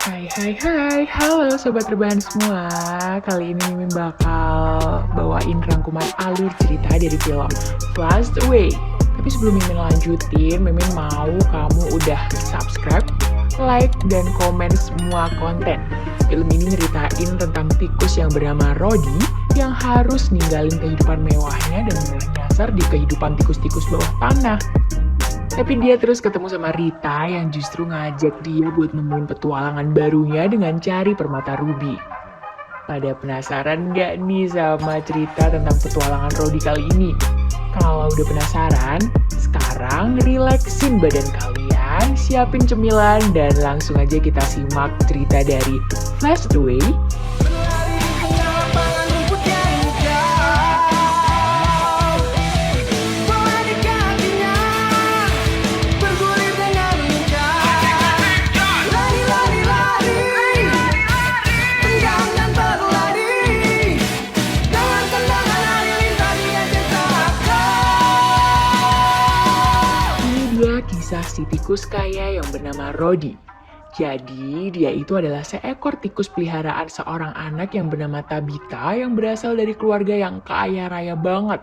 Hai, halo Sobat Rebahan semua. Kali ini Mimin bakal bawain rangkuman alur cerita dari film Flashed Away. Tapi sebelum Mimin lanjutin, Mimin mau kamu udah subscribe, like, dan komen semua konten. Film ini nyeritain tentang tikus yang bernama Rodi yang harus ninggalin kehidupan mewahnya dan mulai nyasar di kehidupan tikus-tikus bawah tanah. Tapi dia terus ketemu sama Rita yang justru ngajak dia buat nemuin petualangan barunya dengan cari permata ruby. Pada penasaran nggak nih sama cerita tentang petualangan Rodi kali ini? Kalau udah penasaran, sekarang relaxin badan kalian, siapin cemilan, dan langsung aja kita simak cerita dari Flashed Away. Kisah si tikus kaya yang bernama Rodi. Jadi, dia itu adalah seekor tikus peliharaan seorang anak yang bernama Tabitha yang berasal dari keluarga yang kaya raya banget.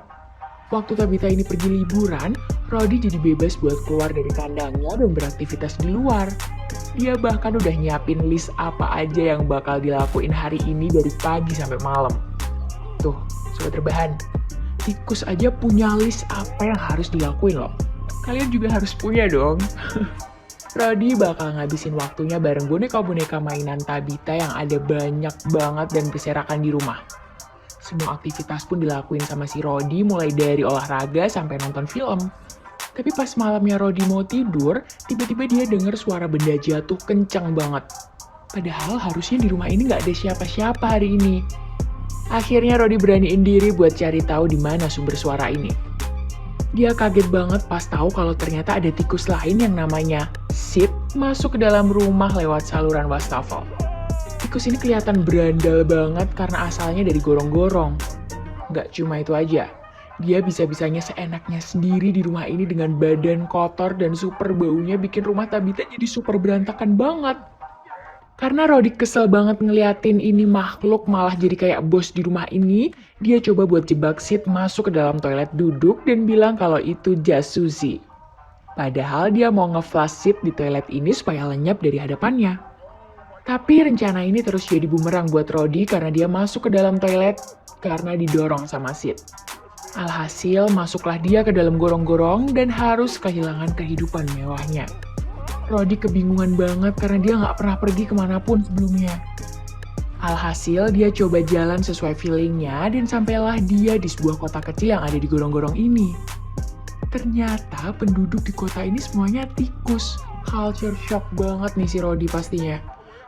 Waktu Tabitha ini pergi liburan, Rodi jadi bebas buat keluar dari kandangnya dan beraktivitas di luar. Dia bahkan udah nyiapin list apa aja yang bakal dilakuin hari ini dari pagi sampai malam. Tuh, Sobat Rebahan, tikus aja punya list apa yang harus dilakuin loh. Kalian juga harus punya dong. Rodi bakal ngabisin waktunya bareng boneka-boneka mainan Tabitha yang ada banyak banget dan berserakan di rumah. Semua aktivitas pun dilakuin sama si Rodi mulai dari olahraga sampai nonton film. Tapi pas malamnya Rodi mau tidur, tiba-tiba dia denger suara benda jatuh kencang banget. Padahal harusnya di rumah ini nggak ada siapa-siapa hari ini. Akhirnya Rodi beraniin diri buat cari tahu di mana sumber suara ini. Dia kaget banget pas tahu kalau ternyata ada tikus lain yang namanya Sid masuk ke dalam rumah lewat saluran wastafel. Tikus ini kelihatan berandal banget karena asalnya dari gorong-gorong. Nggak cuma itu aja, dia bisa-bisanya seenaknya sendiri di rumah ini dengan badan kotor dan super baunya bikin rumah Tabitha jadi super berantakan banget. Karena Rodi kesel banget ngeliatin ini makhluk malah jadi kayak bos di rumah ini, dia coba buat jebak Sid masuk ke dalam toilet duduk dan bilang kalau itu jasusi. Padahal dia mau nge-flush Sid di toilet ini supaya lenyap dari hadapannya. Tapi rencana ini terus jadi bumerang buat Rodi karena dia masuk ke dalam toilet karena didorong sama Sid. Alhasil masuklah dia ke dalam gorong-gorong dan harus kehilangan kehidupan mewahnya. Rodi kebingungan banget karena dia nggak pernah pergi kemanapun sebelumnya. Alhasil dia coba jalan sesuai feelingnya dan sampailah dia di sebuah kota kecil yang ada di gorong-gorong ini. Ternyata penduduk di kota ini semuanya tikus. Culture shock banget nih si Rodi pastinya.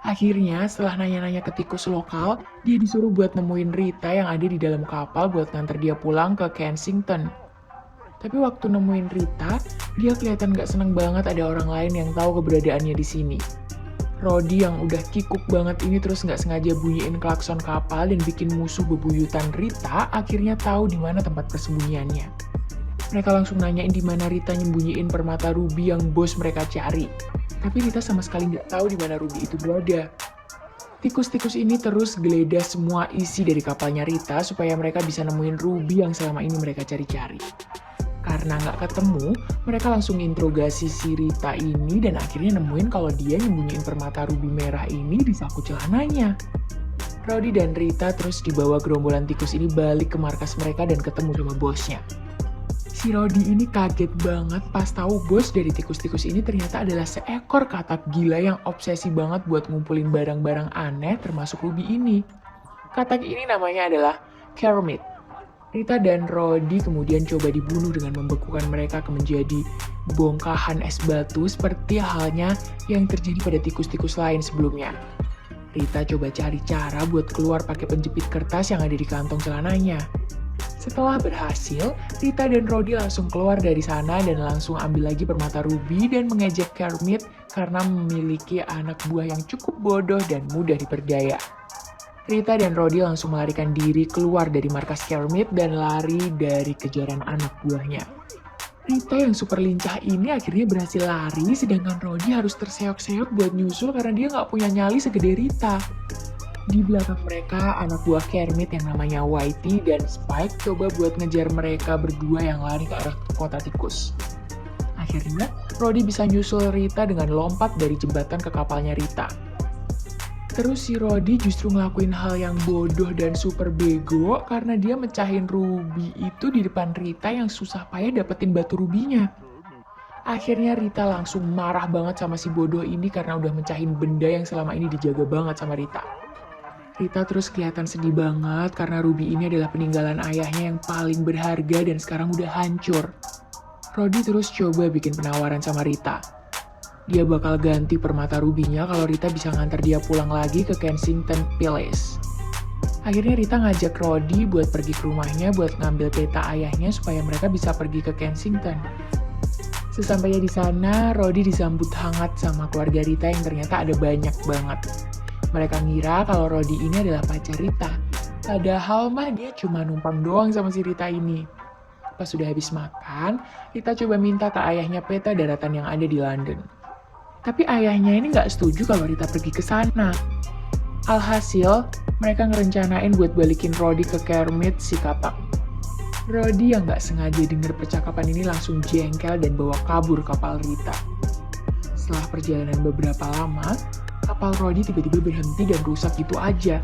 Akhirnya setelah nanya-nanya ke tikus lokal, dia disuruh buat nemuin Rita yang ada di dalam kapal buat nganter dia pulang ke Kensington. Tapi waktu nemuin Rita, dia kelihatan gak seneng banget ada orang lain yang tahu keberadaannya di sini. Rodi yang udah kikuk banget ini terus gak sengaja bunyiin klakson kapal dan bikin musuh bebuyutan Rita akhirnya tahu di mana tempat persembunyiannya. Mereka langsung nanyain di mana Rita nyembunyiin permata ruby yang bos mereka cari. Tapi Rita sama sekali gak tahu di mana ruby itu berada. Tikus-tikus ini terus geledah semua isi dari kapalnya Rita supaya mereka bisa nemuin ruby yang selama ini mereka cari-cari. Karena nggak ketemu, mereka langsung interogasi si Rita ini dan akhirnya nemuin kalau dia nyembunyiin permata ruby merah ini di saku celananya. Rodi dan Rita terus dibawa gerombolan tikus ini balik ke markas mereka dan ketemu sama bosnya. Si Rodi ini kaget banget pas tahu bos dari tikus-tikus ini ternyata adalah seekor katak gila yang obsesi banget buat ngumpulin barang-barang aneh termasuk ruby ini. Katak ini namanya adalah Kermit. Rita dan Rodi kemudian coba dibunuh dengan membekukan mereka menjadi bongkahan es batu seperti halnya yang terjadi pada tikus-tikus lain sebelumnya. Rita coba cari cara buat keluar pakai penjepit kertas yang ada di kantong celananya. Setelah berhasil, Rita dan Rodi langsung keluar dari sana dan langsung ambil lagi permata ruby dan mengejek Kermit karena memiliki anak buah yang cukup bodoh dan mudah diperdaya. Rita dan Rodi langsung melarikan diri keluar dari markas Kermit dan lari dari kejaran anak buahnya. Rita yang super lincah ini akhirnya berhasil lari, sedangkan Rodi harus terseok-seok buat nyusul karena dia nggak punya nyali segede Rita. Di belakang mereka, anak buah Kermit yang namanya Whitey dan Spike coba buat ngejar mereka berdua yang lari ke arah kota tikus. Akhirnya, Rodi bisa nyusul Rita dengan lompat dari jembatan ke kapalnya Rita. Terus si Rodi justru ngelakuin hal yang bodoh dan super bego karena dia mecahin Ruby itu di depan Rita yang susah payah dapetin batu rubinya. Akhirnya Rita langsung marah banget sama si bodoh ini karena udah mecahin benda yang selama ini dijaga banget sama Rita. Rita terus kelihatan sedih banget karena Ruby ini adalah peninggalan ayahnya yang paling berharga dan sekarang udah hancur. Rodi terus coba bikin penawaran sama Rita. Dia bakal ganti permata rubinya kalau Rita bisa nganter dia pulang lagi ke Kensington Palace. Akhirnya Rita ngajak Rodi buat pergi ke rumahnya buat ngambil peta ayahnya supaya mereka bisa pergi ke Kensington. Sesampainya di sana, Rodi disambut hangat sama keluarga Rita yang ternyata ada banyak banget. Mereka ngira kalau Rodi ini adalah pacar Rita. Padahal mah dia cuma numpang doang sama si Rita ini. Pas sudah habis makan, Rita coba minta ke ayahnya peta daratan yang ada di London. Tapi ayahnya ini nggak setuju kalau Rita pergi ke sana. Alhasil, mereka ngerencanain buat balikin Rodi ke Kermit si katak. Rodi yang nggak sengaja denger percakapan ini langsung jengkel dan bawa kabur kapal Rita. Setelah perjalanan beberapa lama, kapal Rodi tiba-tiba berhenti dan rusak gitu aja.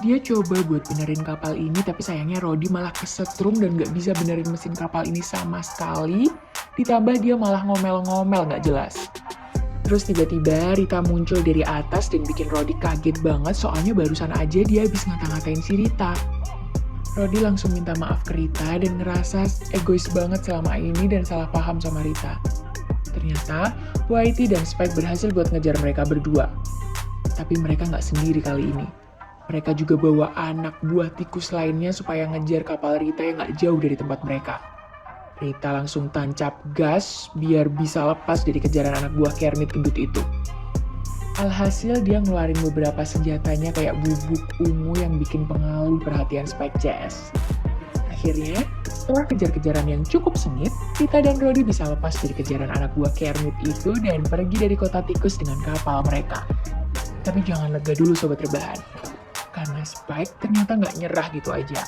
Dia coba buat benerin kapal ini, tapi sayangnya Rodi malah kesetrum dan gak bisa benerin mesin kapal ini sama sekali. Ditambah dia malah ngomel-ngomel gak jelas. Terus tiba-tiba Rita muncul dari atas dan bikin Rodi kaget banget soalnya barusan aja dia habis ngata-ngatain si Rita. Rodi langsung minta maaf ke Rita dan ngerasa egois banget selama ini dan salah paham sama Rita. Ternyata, Whitey dan Spike berhasil buat ngejar mereka berdua. Tapi mereka nggak sendiri kali ini. Mereka juga bawa anak buah tikus lainnya supaya ngejar kapal Rita yang nggak jauh dari tempat mereka. Rita langsung tancap gas biar bisa lepas dari kejaran anak buah Kermit gendut itu. Alhasil dia ngeluarin beberapa senjatanya kayak bubuk ungu yang bikin pengalih perhatian Spike CS. Akhirnya, setelah kejar-kejaran yang cukup sengit, Rita dan Rodi bisa lepas dari kejaran anak buah Kermit itu dan pergi dari kota tikus dengan kapal mereka. Tapi jangan lega dulu sobat rebahan, karena Spike ternyata nggak nyerah gitu aja.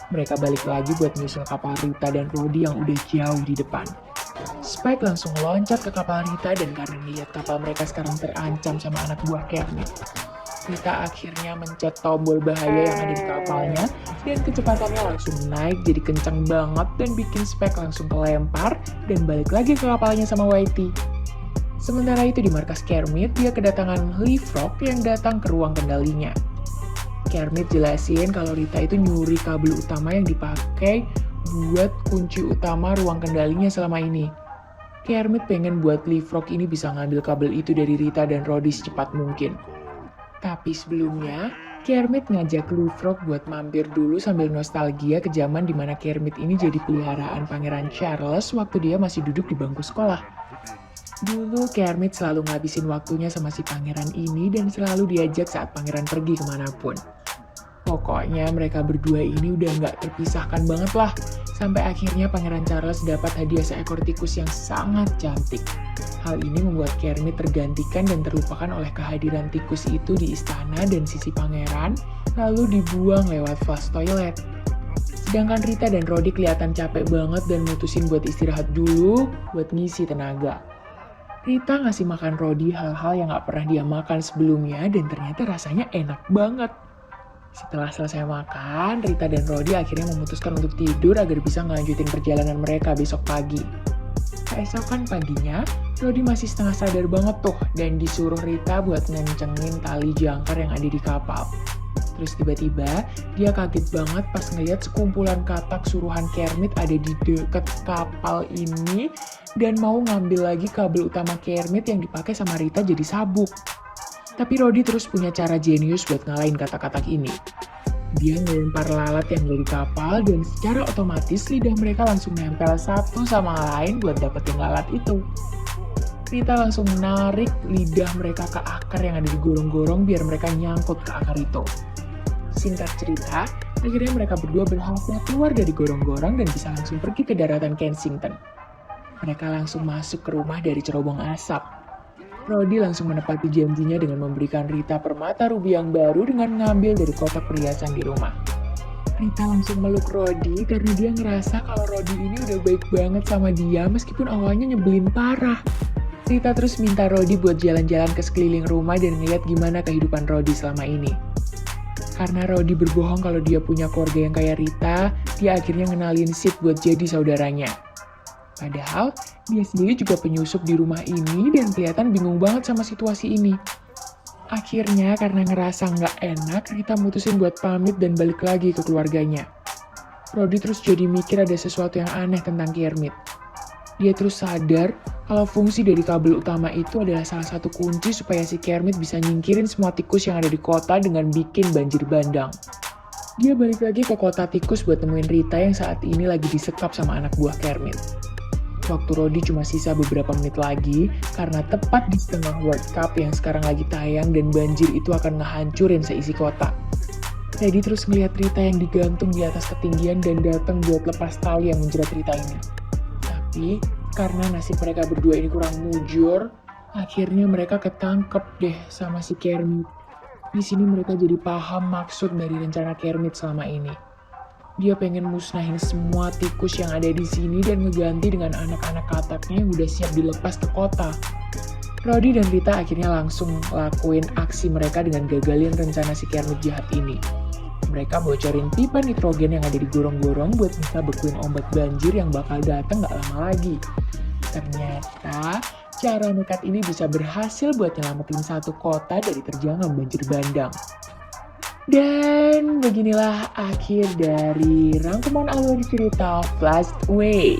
Mereka balik lagi buat nyusul kapal Rita dan Rodi yang udah jauh di depan. Spike langsung loncat ke kapal Rita dan karena ngeliat kapal mereka sekarang terancam sama anak buah Kermit, Rita akhirnya mencet tombol bahaya yang ada di kapalnya dan kecepatannya langsung naik jadi kencang banget dan bikin Spike langsung kelempar dan balik lagi ke kapalnya sama Whitey. Sementara itu di markas Kermit, dia kedatangan Leapfrog yang datang ke ruang kendalinya. Kermit jelasin kalau Rita itu nyuri kabel utama yang dipakai buat kunci utama ruang kendalinya selama ini. Kermit pengen buat Leapfrog ini bisa ngambil kabel itu dari Rita dan Rodi secepat mungkin. Tapi sebelumnya, Kermit ngajak Leapfrog buat mampir dulu sambil nostalgia ke zaman dimana Kermit ini jadi peliharaan Pangeran Charles waktu dia masih duduk di bangku sekolah. Dulu Kermit selalu ngabisin waktunya sama si pangeran ini dan selalu diajak saat pangeran pergi kemanapun. Pokoknya mereka berdua ini udah nggak terpisahkan banget lah. Sampai akhirnya Pangeran Charles dapat hadiah seekor tikus yang sangat cantik. Hal ini membuat Kermit tergantikan dan terlupakan oleh kehadiran tikus itu di istana dan sisi pangeran, lalu dibuang lewat flush toilet. Sedangkan Rita dan Rodi kelihatan capek banget dan mutusin buat istirahat dulu buat ngisi tenaga. Rita ngasih makan Rodi hal-hal yang gak pernah dia makan sebelumnya dan ternyata rasanya enak banget. Setelah selesai makan, Rita dan Rodi akhirnya memutuskan untuk tidur agar bisa ngelanjutin perjalanan mereka besok pagi. Keesokan paginya, Rodi masih setengah sadar banget tuh dan disuruh Rita buat ngencengin tali jangkar yang ada di kapal. Terus tiba-tiba, dia kaget banget pas ngeliat sekumpulan katak suruhan Kermit ada di deket kapal ini dan mau ngambil lagi kabel utama Kermit yang dipakai sama Rita jadi sabuk. Tapi Rodi terus punya cara jenius buat ngalahin katak-katak ini. Dia ngelempar lalat yang dari kapal dan secara otomatis lidah mereka langsung nempel satu sama lain buat dapetin lalat itu. Rita langsung menarik lidah mereka ke akar yang ada di gorong-gorong biar mereka nyangkut ke akar itu. Singkat cerita, akhirnya mereka berdua berhasil keluar dari gorong-gorong dan bisa langsung pergi ke daratan Kensington. Mereka langsung masuk ke rumah dari cerobong asap. Rodi langsung menepati janjinya dengan memberikan Rita permata rubi yang baru dengan mengambil dari kotak perhiasan di rumah. Rita langsung meluk Rodi karena dia ngerasa kalau Rodi ini udah baik banget sama dia meskipun awalnya nyebelin parah. Rita terus minta Rodi buat jalan-jalan ke sekeliling rumah dan ngeliat gimana kehidupan Rodi selama ini. Karena Rodi berbohong kalau dia punya keluarga yang kayak Rita, dia akhirnya ngenalin Sid buat jadi saudaranya. Padahal, dia sendiri juga penyusup di rumah ini dan kelihatan bingung banget sama situasi ini. Akhirnya, karena ngerasa nggak enak, Rita mutusin buat pamit dan balik lagi ke keluarganya. Rodi terus jadi mikir ada sesuatu yang aneh tentang Kermit. Dia terus sadar kalau fungsi dari kabel utama itu adalah salah satu kunci supaya si Kermit bisa nyingkirin semua tikus yang ada di kota dengan bikin banjir bandang. Dia balik lagi ke kota tikus buat nemuin Rita yang saat ini lagi disekap sama anak buah Kermit. Waktu Rodi cuma sisa beberapa menit lagi, karena tepat di setengah World Cup yang sekarang lagi tayang dan banjir itu akan ngehancurin seisi kota. Teddy terus ngeliat Rita yang digantung di atas ketinggian dan datang buat lepas tali yang menjerat Rita ini. Tapi, karena nasib mereka berdua ini kurang mujur, akhirnya mereka ketangkep deh sama si Kermit. Di sini mereka jadi paham maksud dari rencana Kermit selama ini. Dia pengen musnahin semua tikus yang ada di sini dan ngeganti dengan anak-anak kataknya yang udah siap dilepas ke kota. Rodi dan Rita akhirnya langsung lakuin aksi mereka dengan gagalin rencana si Kermit jahat ini. Mereka bocorin pipa nitrogen yang ada di gorong-gorong buat bisa bekuin ombak banjir yang bakal datang gak lama lagi. Ternyata, cara nekat ini bisa berhasil buat nyelamatin satu kota dari terjangan banjir bandang. Dan beginilah akhir dari rangkuman alur cerita Flash Away.